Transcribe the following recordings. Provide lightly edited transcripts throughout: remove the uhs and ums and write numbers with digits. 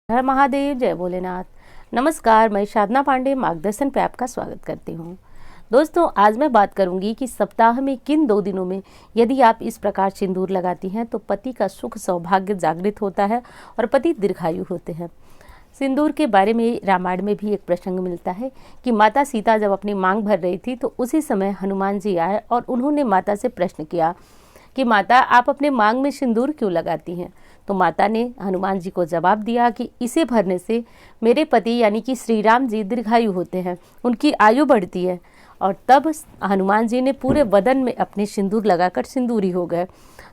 हर महादेव, जय भोलेनाथ। नमस्कार, मैं साधना पांडे मार्गदर्शन पे आपका स्वागत करती हूँ। दोस्तों, आज मैं बात करूंगी कि सप्ताह में किन 2 दिनों में यदि आप इस प्रकार सिंदूर लगाती हैं तो पति का सुख सौभाग्य जागृत होता है और पति दीर्घायु होते हैं। सिंदूर के बारे में रामायण में भी एक प्रसंग मिलता है कि माता सीता जब अपनी मांग भर रही थी तो उसी समय हनुमान जी आए और उन्होंने माता से प्रश्न किया कि माता, आप अपने मांग में सिंदूर क्यों लगाती हैं। तो माता ने हनुमान जी को जवाब दिया कि इसे भरने से मेरे पति यानी कि श्री राम जी दीर्घायु होते हैं, उनकी आयु बढ़ती है। और तब हनुमान जी ने पूरे बदन में अपने सिंदूर लगाकर सिंदूरी हो गए।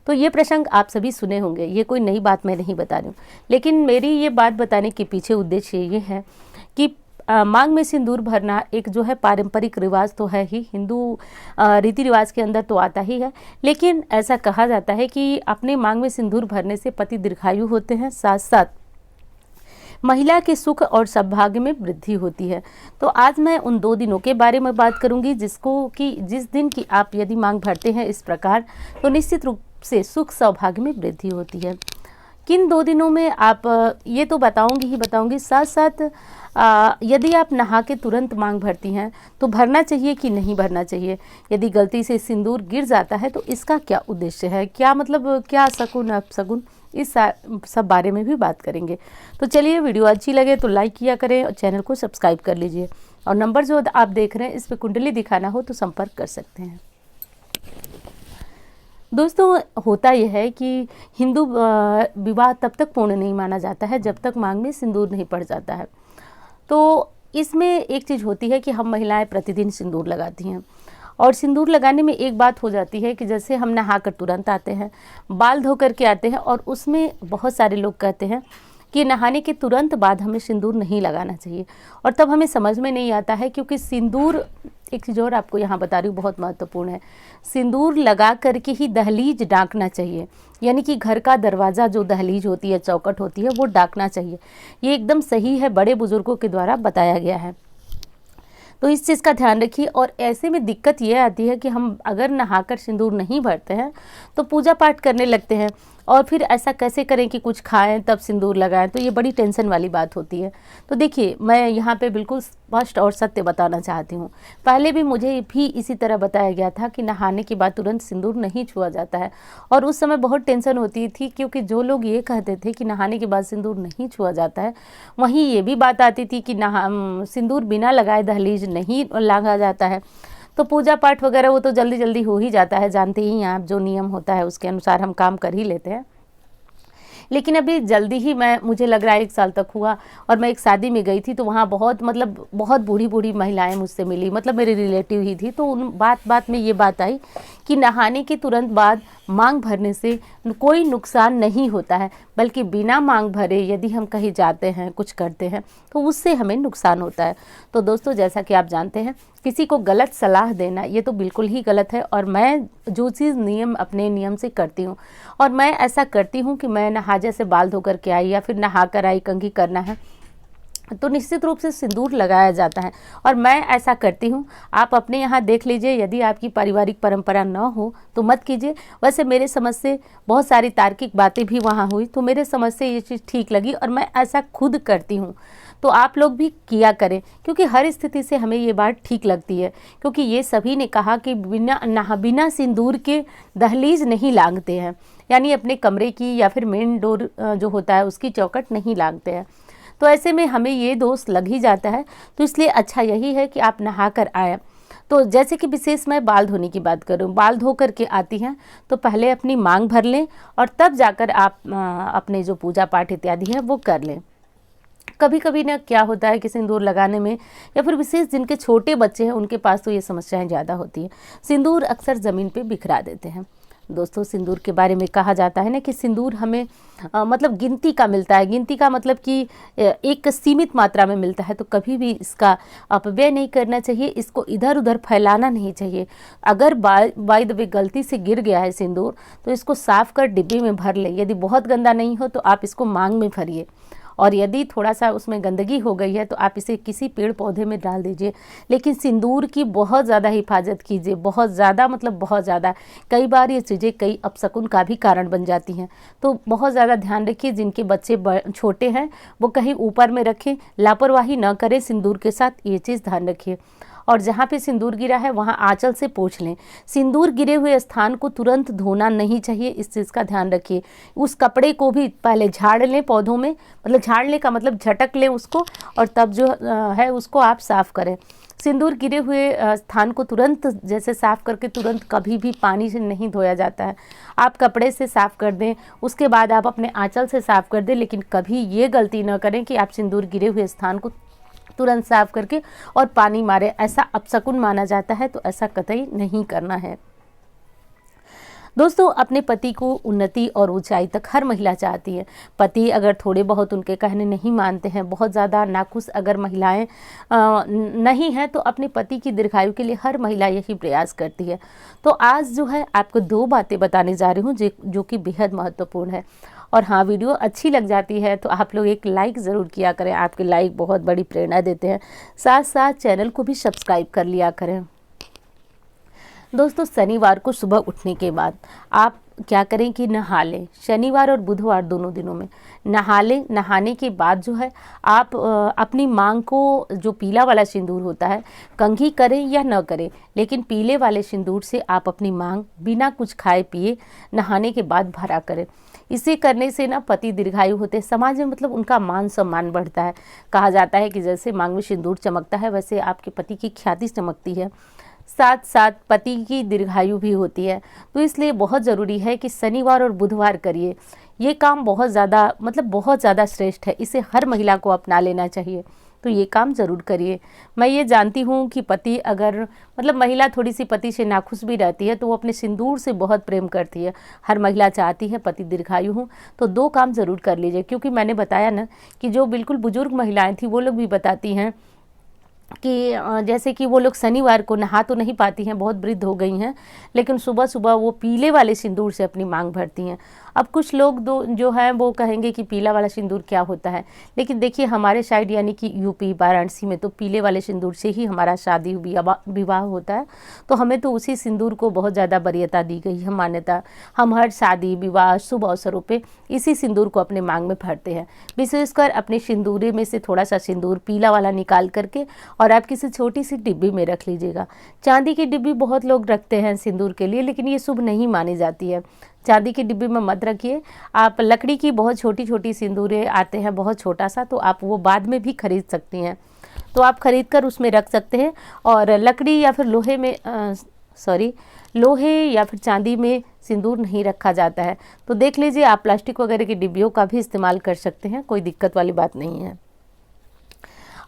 तो ये प्रसंग आप सभी सुने होंगे, ये कोई नई बात मैं नहीं बता रही हूँ, लेकिन मेरी ये बात बताने के पीछे उद्देश्य ये है कि मांग में सिंदूर भरना एक जो है पारंपरिक रिवाज तो है ही, हिंदू रीति रिवाज के अंदर तो आता ही है। लेकिन ऐसा कहा जाता है कि अपने मांग में सिंदूर भरने से पति दीर्घायु होते हैं, साथ साथ महिला के सुख और सौभाग्य में वृद्धि होती है। तो आज मैं उन 2 दिनों के बारे में बात करूंगी जिस दिन की आप यदि मांग भरते हैं इस प्रकार, तो निश्चित रूप से सुख सौभाग्य में वृद्धि होती है। किन 2 दिनों में आप ये तो बताऊंगी, साथ साथ यदि आप नहा के तुरंत मांग भरती हैं तो भरना चाहिए कि नहीं भरना चाहिए। यदि गलती से सिंदूर गिर जाता है तो इसका क्या उद्देश्य है, क्या मतलब, क्या शगुन अपशगुन, इस सब बारे में भी बात करेंगे। तो चलिए, वीडियो अच्छी लगे तो लाइक किया करें और चैनल को सब्सक्राइब कर लीजिए। और नंबर जो आप देख रहे हैं इस पर कुंडली दिखाना हो तो संपर्क कर सकते हैं। दोस्तों, होता यह है कि हिंदू विवाह तब तक पूर्ण नहीं माना जाता है जब तक मांग में सिंदूर नहीं पड़ जाता है। तो इसमें एक चीज़ होती है कि हम महिलाएं प्रतिदिन सिंदूर लगाती हैं, और सिंदूर लगाने में एक बात हो जाती है कि जैसे हम नहाकर तुरंत आते हैं, बाल धो कर के आते हैं, और उसमें बहुत सारे लोग कहते हैं कि नहाने के तुरंत बाद हमें सिंदूर नहीं लगाना चाहिए। और तब हमें समझ में नहीं आता है, क्योंकि सिंदूर, एक चीज़ और आपको यहाँ बता रही हूँ, बहुत महत्वपूर्ण है। सिंदूर लगा करके ही दहलीज डांकना चाहिए, यानी कि घर का दरवाज़ा जो दहलीज होती है, चौखट होती है, वो डांकना चाहिए। ये एकदम सही है, बड़े बुजुर्गों के द्वारा बताया गया है। तो इस चीज़ का ध्यान रखिए। और ऐसे में दिक्कत ये आती है कि हम अगर नहाकर सिंदूर नहीं भरते हैं तो पूजा पाठ करने लगते हैं, और फिर ऐसा कैसे करें कि कुछ खाएं तब सिंदूर लगाएं, तो ये बड़ी टेंशन वाली बात होती है। तो देखिए, मैं यहाँ पे बिल्कुल स्पष्ट और सत्य बताना चाहती हूँ। पहले भी मुझे भी इसी तरह बताया गया था कि नहाने के बाद तुरंत सिंदूर नहीं छुआ जाता है, और उस समय बहुत टेंशन होती थी, क्योंकि जो लोग ये कहते थे कि नहाने के बाद सिंदूर नहीं छुआ जाता है, वहीं ये भी बात आती थी कि सिंदूर बिना लगाए दहलीज नहीं लांघा जाता है। तो पूजा पाठ वगैरह वो तो जल्दी जल्दी हो ही जाता है, जानते ही हैं आप, जो नियम होता है उसके अनुसार हम काम कर ही लेते हैं। लेकिन अभी जल्दी ही मुझे लग रहा है 1 साल तक हुआ, और मैं एक शादी में गई थी तो वहाँ बहुत बूढ़ी बूढ़ी महिलाएं मुझसे मिली, मतलब मेरी रिलेटिव ही थी। तो उन बात में ये बात आई कि नहाने के तुरंत बाद मांग भरने से कोई नुकसान नहीं होता है, बल्कि बिना मांग भरे यदि हम कहीं जाते हैं, कुछ करते हैं, तो उससे हमें नुकसान होता है। तो दोस्तों, जैसा कि आप जानते हैं, किसी को गलत सलाह देना ये तो बिल्कुल ही गलत है। और मैं जो चीज़ अपने नियम से करती हूँ, और मैं ऐसा करती हूँ कि मैं नहा, जैसे बाल धो करके आई या फिर नहा कर आई, कंघी करना है तो निश्चित रूप से सिंदूर लगाया जाता है, और मैं ऐसा करती हूँ। आप अपने यहाँ देख लीजिए, यदि आपकी पारिवारिक परंपरा न हो तो मत कीजिए। वैसे मेरे समझ से बहुत सारी तार्किक बातें भी वहाँ हुई, तो मेरे समझ से ये चीज़ ठीक लगी और मैं ऐसा खुद करती हूँ। तो आप लोग भी किया करें, क्योंकि हर स्थिति से हमें ये बात ठीक लगती है, क्योंकि ये सभी ने कहा कि बिना सिंदूर के दहलीज नहीं लांघते हैं, यानी अपने कमरे की या फिर मेन डोर जो होता है उसकी चौखट नहीं लांघते हैं। तो ऐसे में हमें ये दोष लग ही जाता है। तो इसलिए अच्छा यही है कि आप नहा कर आए। तो जैसे कि विशेष मैं बाल धोने की बात करूं, बाल धो करके आती हैं तो पहले अपनी मांग भर लें, और तब जाकर आप अपने जो पूजा पाठ इत्यादि है वो कर लें। कभी कभी ना क्या होता है कि सिंदूर लगाने में, या फिर विशेष जिनके छोटे बच्चे हैं उनके पास तो ये समस्याएं ज़्यादा होती हैं, सिंदूर अक्सर ज़मीन पे बिखरा देते हैं। दोस्तों, सिंदूर के बारे में कहा जाता है ना कि सिंदूर हमें मतलब गिनती का मिलता है। गिनती का मतलब कि एक सीमित मात्रा में मिलता है, तो कभी भी इसका अपव्यय नहीं करना चाहिए, इसको इधर उधर फैलाना नहीं चाहिए। अगर बाय द वे गलती से गिर गया है सिंदूर, तो इसको साफ कर डिब्बे में भर लें। यदि बहुत गंदा नहीं हो तो आप इसको मांग में भरिए, और यदि थोड़ा सा उसमें गंदगी हो गई है तो आप इसे किसी पेड़ पौधे में डाल दीजिए, लेकिन सिंदूर की बहुत ज़्यादा हिफाजत कीजिए, बहुत ज़्यादा, मतलब बहुत ज़्यादा। कई बार ये चीज़ें कई अपशकुन का भी कारण बन जाती हैं, तो बहुत ज़्यादा ध्यान रखिए। जिनके बच्चे छोटे हैं वो कहीं ऊपर में रखें, लापरवाही न करें सिंदूर के साथ, ये चीज़ ध्यान रखिए। और जहाँ पे सिंदूर गिरा है वहाँ आंचल से पोंछ लें। सिंदूर गिरे हुए स्थान को तुरंत धोना नहीं चाहिए, इस चीज़ का ध्यान रखिए। उस कपड़े को भी पहले झाड़ लें पौधों में, मतलब झाड़ने का मतलब झटक लें उसको, और तब जो है उसको आप साफ़ करें। सिंदूर गिरे हुए स्थान को तुरंत जैसे साफ़ करके तुरंत कभी भी पानी से नहीं धोया जाता है। आप कपड़े से साफ़ कर दें, उसके बाद आप अपने आंचल से साफ़ कर दें, लेकिन कभी ये गलती न करें कि आप सिंदूर गिरे हुए स्थान को तुरंत साफ़ करके और पानी मारे, ऐसा अपशकुन माना जाता है, तो ऐसा कतई नहीं करना है। दोस्तों, अपने पति को उन्नति और ऊंचाई तक हर महिला चाहती है। पति अगर थोड़े बहुत उनके कहने नहीं मानते हैं, बहुत ज़्यादा नाखुश अगर महिलाएं नहीं हैं, तो अपने पति की दीर्घायु के लिए हर महिला यही प्रयास करती है। तो आज जो है आपको 2 बातें बताने जा रही हूँ जो कि बेहद महत्वपूर्ण है। और हाँ, वीडियो अच्छी लग जाती है तो आप लोग एक लाइक ज़रूर किया करें, आपके लाइक बहुत बड़ी प्रेरणा देते हैं। साथ साथ चैनल को भी सब्सक्राइब कर लिया करें। दोस्तों, शनिवार को सुबह उठने के बाद आप क्या करें कि नहा लें। शनिवार और बुधवार दोनों दिनों में नहा लें। नहाने के बाद जो है आप अपनी मांग को, जो पीला वाला सिंदूर होता है, कंघी करें या न करें, लेकिन पीले वाले सिंदूर से आप अपनी मांग बिना कुछ खाए पिए नहाने के बाद भरा करें। इसे करने से ना पति दीर्घायु होते हैं, समाज में मतलब उनका मान सम्मान बढ़ता है। कहा जाता है कि जैसे मांग में सिंदूर चमकता है वैसे आपके पति की ख्याति चमकती है, साथ साथ पति की दीर्घायु भी होती है। तो इसलिए बहुत ज़रूरी है कि शनिवार और बुधवार करिए। ये काम बहुत ज़्यादा, मतलब बहुत ज़्यादा श्रेष्ठ है, इसे हर महिला को अपना लेना चाहिए। तो ये काम ज़रूर करिए। मैं ये जानती हूँ कि पति अगर, मतलब महिला थोड़ी सी पति से नाखुश भी रहती है तो वो अपने सिंदूर से बहुत प्रेम करती है। हर महिला चाहती है पति दीर्घायु हो, तो 2 काम ज़रूर कर लीजिए। क्योंकि मैंने बताया ना कि जो बिल्कुल बुजुर्ग महिलाएं थी वो लोग भी बताती हैं कि जैसे कि वो लोग शनिवार को नहा तो नहीं पाती हैं, बहुत वृद्ध हो गई हैं, लेकिन सुबह सुबह वो पीले वाले सिंदूर से अपनी मांग भरती हैं। अब कुछ लोग जो हैं वो कहेंगे कि पीला वाला सिंदूर क्या होता है, लेकिन देखिए हमारे साइड यानी कि यूपी वाराणसी में तो पीले वाले सिंदूर से ही हमारा शादी विवाह होता है। तो हमें तो उसी सिंदूर को बहुत ज़्यादा वरीयता दी गई है, मान्यता। हम हर शादी विवाह शुभ अवसरों पर इसी सिंदूर को अपने मांग में भरते हैं। विशेषकर अपने सिंदूरे में से थोड़ा सा सिंदूर पीला वाला निकाल करके और आप किसी छोटी सी डिब्बी में रख लीजिएगा। चांदी की डिब्बी बहुत लोग रखते हैं सिंदूर के लिए, लेकिन ये शुभ नहीं मानी जाती है। चांदी की डिब्बी में मत रखिए। आप लकड़ी की बहुत छोटी छोटी सिंदूरें आते हैं, बहुत छोटा सा, तो आप वो बाद में भी खरीद सकती हैं, तो आप खरीद कर उसमें रख सकते हैं। और लकड़ी या फिर लोहे या फिर चांदी में सिंदूर नहीं रखा जाता है, तो देख लीजिए आप प्लास्टिक वगैरह की डिब्बियों का भी इस्तेमाल कर सकते हैं, कोई दिक्कत वाली बात नहीं है।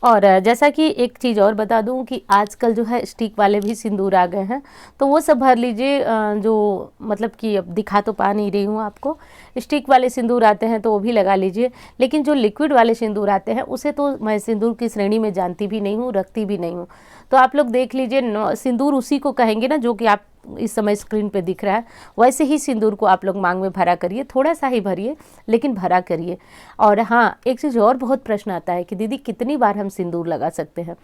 और जैसा कि एक चीज़ और बता दूं कि आजकल जो है स्टिक वाले भी सिंदूर आ गए हैं, तो वो सब भर लीजिए। जो मतलब कि अब दिखा तो पा नहीं रही हूँ आपको, स्टिक वाले सिंदूर आते हैं तो वो भी लगा लीजिए। लेकिन जो लिक्विड वाले सिंदूर आते हैं उसे तो मैं सिंदूर की श्रेणी में जानती भी नहीं हूँ, रखती भी नहीं हूँ। तो आप लोग देख लीजिए, सिंदूर उसी को कहेंगे ना जो कि आप इस समय स्क्रीन पे दिख रहा है, वैसे ही सिंदूर को आप लोग मांग में भरा करिए। थोड़ा सा ही भरिए, लेकिन भरा करिए। और हाँ, एक चीज़ और बहुत प्रश्न आता है कि दीदी कितनी बार हम सिंदूर लगा सकते हैं।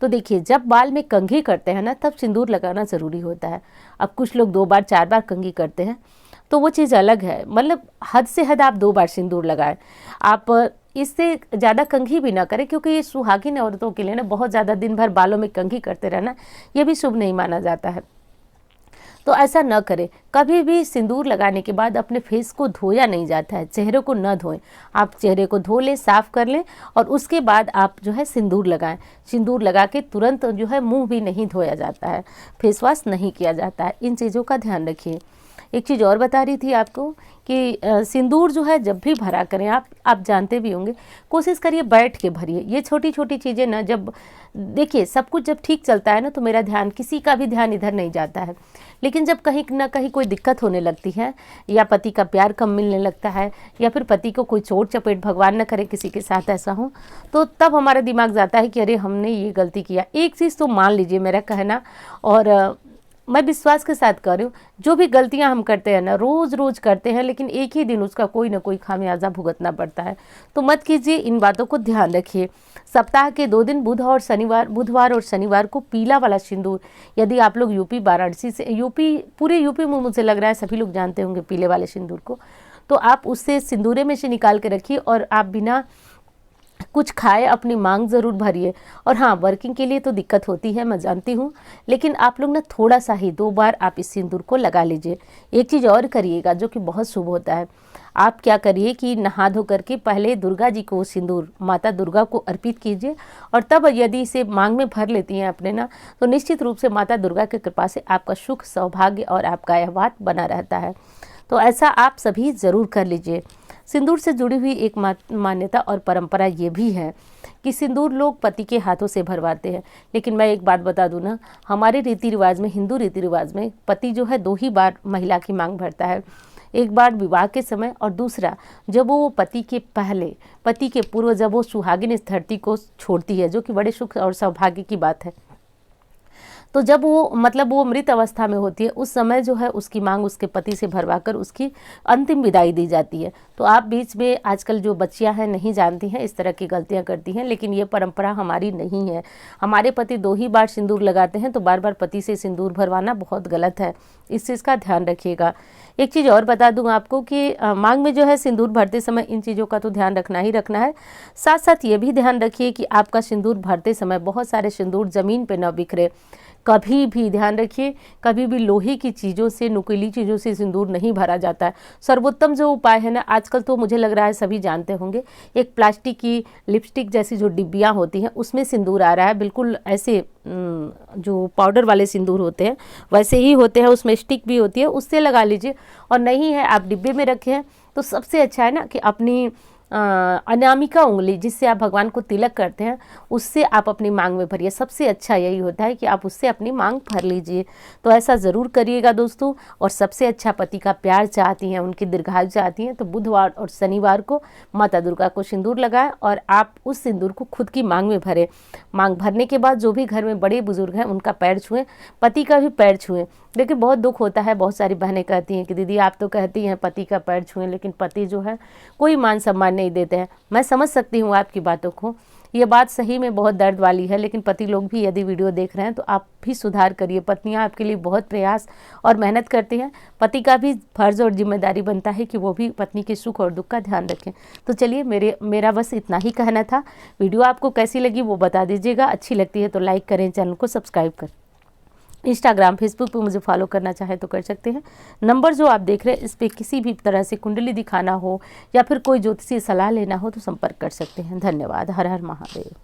तो देखिए, जब बाल में कंघी करते हैं ना, तब सिंदूर लगाना ज़रूरी होता है। अब कुछ लोग 2 बार 4 बार कंघी करते हैं, तो वो चीज़ अलग है। मतलब हद से हद आप 2 बार सिंदूर लगाएं। आप इससे ज़्यादा कंघी भी ना करें, क्योंकि ये सुहागिन औरतों के लिए ना बहुत ज़्यादा दिन भर बालों में कंघी करते रहना, ये भी शुभ नहीं माना जाता है। तो ऐसा न करें। कभी भी सिंदूर लगाने के बाद अपने फेस को धोया नहीं जाता है, चेहरे को न धोएं। आप चेहरे को धो लें, साफ़ कर लें, और उसके बाद आप जो है सिंदूर लगाएं। सिंदूर लगा के तुरंत जो है मुंह भी नहीं धोया जाता है, फेस वॉश नहीं किया जाता है। इन चीज़ों का ध्यान रखिए। एक चीज़ और बता रही थी आपको कि सिंदूर जो है जब भी भरा करें, आप जानते भी होंगे, कोशिश करिए बैठ के भरिए। ये छोटी छोटी चीज़ें ना, जब देखिए सब कुछ जब ठीक चलता है ना, तो मेरा ध्यान, किसी का भी ध्यान इधर नहीं जाता है। लेकिन जब कहीं ना कहीं कोई दिक्कत होने लगती है, या पति का प्यार कम मिलने लगता है, या फिर पति को कोई चोट चपेट, भगवान न करे किसी के साथ ऐसा हो, तो तब हमारा दिमाग जाता है कि अरे हमने ये गलती किया। एक चीज़ तो मान लीजिए मेरा कहना, और मैं विश्वास के साथ कह रही हूँ, जो भी गलतियां हम करते हैं ना, रोज रोज करते हैं, लेकिन एक ही दिन उसका कोई ना कोई खामियाजा भुगतना पड़ता है। तो मत कीजिए, इन बातों को ध्यान रखिए। सप्ताह के 2 दिन बुधवार और शनिवार को पीला वाला सिंदूर, यदि आप लोग यूपी वाराणसी से, पूरे यूपी में मुझे लग रहा है सभी लोग जानते होंगे पीले वाले सिंदूर को, तो आप उससे सिंदूरे में से निकाल के रखिए और आप बिना कुछ खाए अपनी मांग ज़रूर भरिए। और हाँ, वर्किंग के लिए तो दिक्कत होती है, मैं जानती हूँ, लेकिन आप लोग ना थोड़ा सा ही 2 बार आप इस सिंदूर को लगा लीजिए। एक चीज़ और करिएगा जो कि बहुत शुभ होता है, आप क्या करिए कि नहा धो करके पहले दुर्गा जी को सिंदूर, माता दुर्गा को अर्पित कीजिए, और तब यदि इसे मांग में भर लेती हैं अपने ना, तो निश्चित रूप से माता दुर्गा की कृपा से आपका सुख, सौभाग्य और आपका आशीर्वाद बना रहता है। तो ऐसा आप सभी ज़रूर कर लीजिए। सिंदूर से जुड़ी हुई एक मान्यता और परंपरा ये भी है कि सिंदूर लोग पति के हाथों से भरवाते हैं, लेकिन मैं एक बात बता दूं ना, हमारे रीति रिवाज में, हिंदू रीति रिवाज में पति जो है 2 ही बार महिला की मांग भरता है। एक बार विवाह के समय और दूसरा जब वो पति के पूर्व जब वो सुहागिन इस धरती को छोड़ती है, जो कि बड़े सुख और सौभाग्य की बात है। तो जब वो मृत अवस्था में होती है, उस समय जो है उसकी मांग उसके पति से भरवाकर उसकी अंतिम विदाई दी जाती है। तो आप बीच में आजकल जो बच्चियां हैं नहीं जानती हैं, इस तरह की गलतियां करती हैं, लेकिन ये परंपरा हमारी नहीं है। हमारे पति 2 ही बार सिंदूर लगाते हैं, तो बार बार पति से सिंदूर भरवाना बहुत गलत है, इस चीज़ का ध्यान रखिएगा। एक चीज़ और बता दूं आपको कि मांग में जो है सिंदूर भरते समय इन चीज़ों का तो ध्यान रखना ही रखना है। साथ साथ ये भी ध्यान रखिए कि आपका सिंदूर भरते समय बहुत सारे सिंदूर ज़मीन पे न बिखरे। कभी भी ध्यान रखिए, कभी भी लोहे की चीज़ों से, नुकीली चीज़ों से सिंदूर नहीं भरा जाता है। सर्वोत्तम जो उपाय है ना, आजकल तो मुझे लग रहा है सभी जानते होंगे, एक प्लास्टिक की लिपस्टिक जैसी जो डिब्बियाँ होती हैं उसमें सिंदूर आ रहा है, बिल्कुल ऐसे जो पाउडर वाले सिंदूर होते हैं वैसे ही होते हैं, उसमें स्टिक भी होती है, उससे लगा लीजिए। और नहीं है आप डिब्बे में रखे हैं, तो सबसे अच्छा है ना कि अपनी अनामिका उंगली, जिससे आप भगवान को तिलक करते हैं, उससे आप अपनी मांग में भरिए। सबसे अच्छा यही होता है कि आप उससे अपनी मांग भर लीजिए। तो ऐसा ज़रूर करिएगा दोस्तों। और सबसे अच्छा पति का प्यार चाहती हैं, उनकी दीर्घायु चाहती हैं, तो बुधवार और शनिवार को माता दुर्गा को सिंदूर लगाएं और आप उस सिंदूर को खुद की मांग में भरें। मांग भरने के बाद जो भी घर में बड़े बुजुर्ग हैं उनका पैर छुएं, पति का भी पैर छुएं। लेकिन बहुत दुख होता है, बहुत सारी बहनें कहती हैं कि दीदी आप तो कहती हैं पति का पैर छुएं, लेकिन पति जो है कोई मान सम्मान नहीं देते हैं। मैं समझ सकती हूँ आपकी बातों को, ये बात सही में बहुत दर्द वाली है, लेकिन पति लोग भी यदि वीडियो देख रहे हैं तो आप भी सुधार करिए। पत्नियां आपके लिए बहुत प्रयास और मेहनत करती हैं, पति का भी फर्ज और जिम्मेदारी बनता है कि वो भी पत्नी के सुख और दुख का ध्यान रखें। तो चलिए, मेरा बस इतना ही कहना था। वीडियो आपको कैसी लगी वो बता दीजिएगा। अच्छी लगती है तो लाइक करें, चैनल को सब्सक्राइब करें। इंस्टाग्राम, फेसबुक पे मुझे फॉलो करना चाहे तो कर सकते हैं। नंबर जो आप देख रहे हैं इस पर किसी भी तरह से कुंडली दिखाना हो या फिर कोई ज्योतिषीय सलाह लेना हो तो संपर्क कर सकते हैं। धन्यवाद। हर हर महादेव।